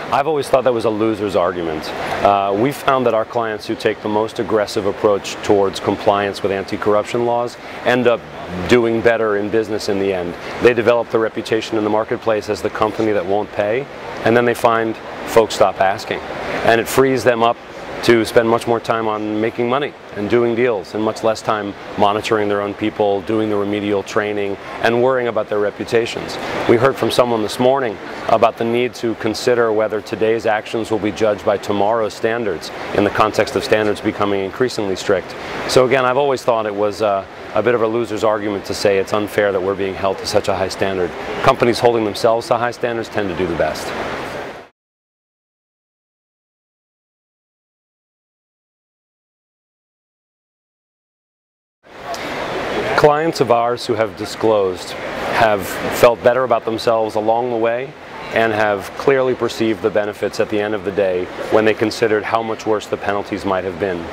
I've always thought that was a loser's argument. We found that our clients who take the most aggressive approach towards compliance with anti-corruption laws end up doing better in business in the end. They develop the reputation in the marketplace as the company that won't pay, and then they find folks stop asking. And it frees them up to spend much more time on making money and doing deals, and much less time monitoring their own people, doing the remedial training, and worrying about their reputations. We heard from someone this morning about the need to consider whether today's actions will be judged by tomorrow's standards in the context of standards becoming increasingly strict. So again, I've always thought it was a bit of a loser's argument to say it's unfair that we're being held to such a high standard. Companies holding themselves to high standards tend to do the best. Clients of ours who have disclosed have felt better about themselves along the way and have clearly perceived the benefits at the end of the day when they considered how much worse the penalties might have been.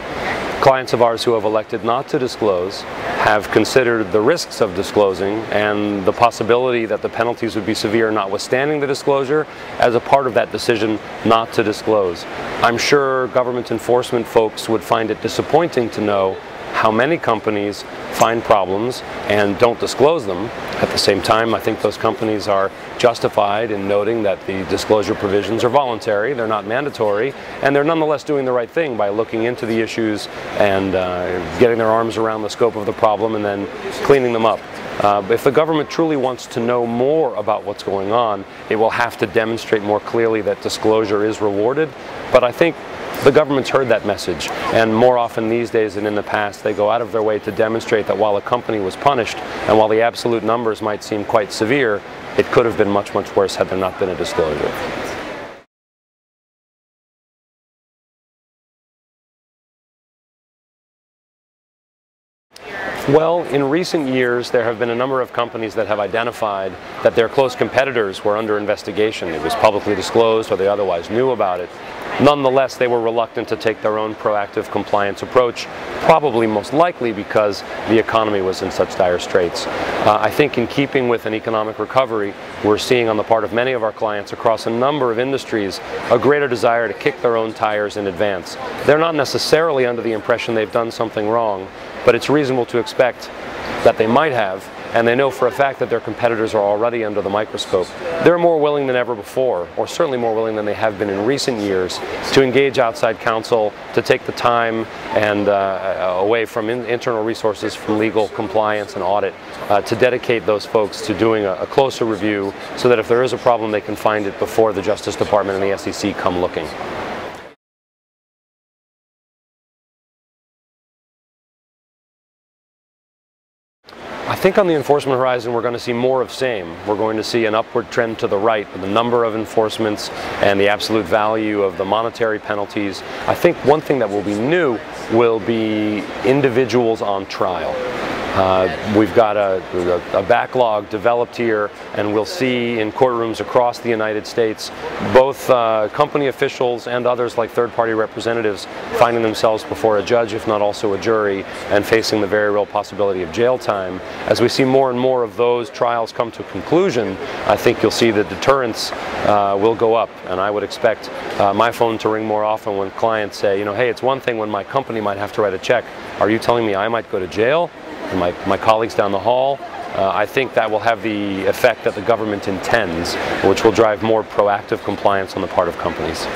Clients of ours who have elected not to disclose have considered the risks of disclosing and the possibility that the penalties would be severe notwithstanding the disclosure as a part of that decision not to disclose. I'm sure government enforcement folks would find it disappointing to know how many companies find problems and don't disclose them. At the same time, I think those companies are justified in noting that the disclosure provisions are voluntary, they're not mandatory, and they're nonetheless doing the right thing by looking into the issues and getting their arms around the scope of the problem and then cleaning them up. If the government truly wants to know more about what's going on, it will have to demonstrate more clearly that disclosure is rewarded. But I think the government's heard that message, and more often these days than in the past, they go out of their way to demonstrate that while a company was punished, and while the absolute numbers might seem quite severe, it could have been much, much worse had there not been a disclosure. Well, in recent years, there have been a number of companies that have identified that their close competitors were under investigation. It was publicly disclosed or they otherwise knew about it. Nonetheless, they were reluctant to take their own proactive compliance approach, probably most likely because the economy was in such dire straits. I think in keeping with an economic recovery, we're seeing on the part of many of our clients across a number of industries a greater desire to kick their own tires in advance. They're not necessarily under the impression they've done something wrong, but it's reasonable to expect that they might have, and they know for a fact that their competitors are already under the microscope. They're more willing than ever before, or certainly more willing than they have been in recent years, to engage outside counsel, to take the time and away from internal resources from legal compliance and audit, to dedicate those folks to doing a closer review so that if there is a problem they can find it before the Justice Department and the SEC come looking. I think on the enforcement horizon we're going to see more of same. We're going to see an upward trend to the right in the number of enforcements and the absolute value of the monetary penalties. I think one thing that will be new will be individuals on trial. We've got a backlog developed here, and we'll see in courtrooms across the United States both company officials and others like third-party representatives finding themselves before a judge, if not also a jury, and facing the very real possibility of jail time. As we see more and more of those trials come to conclusion, I think you'll see the deterrence will go up, and I would expect my phone to ring more often when clients say, you know, hey, it's one thing when my company might have to write a check. Are you telling me I might go to jail? And my colleagues down the hall, I think that will have the effect that the government intends, which will drive more proactive compliance on the part of companies.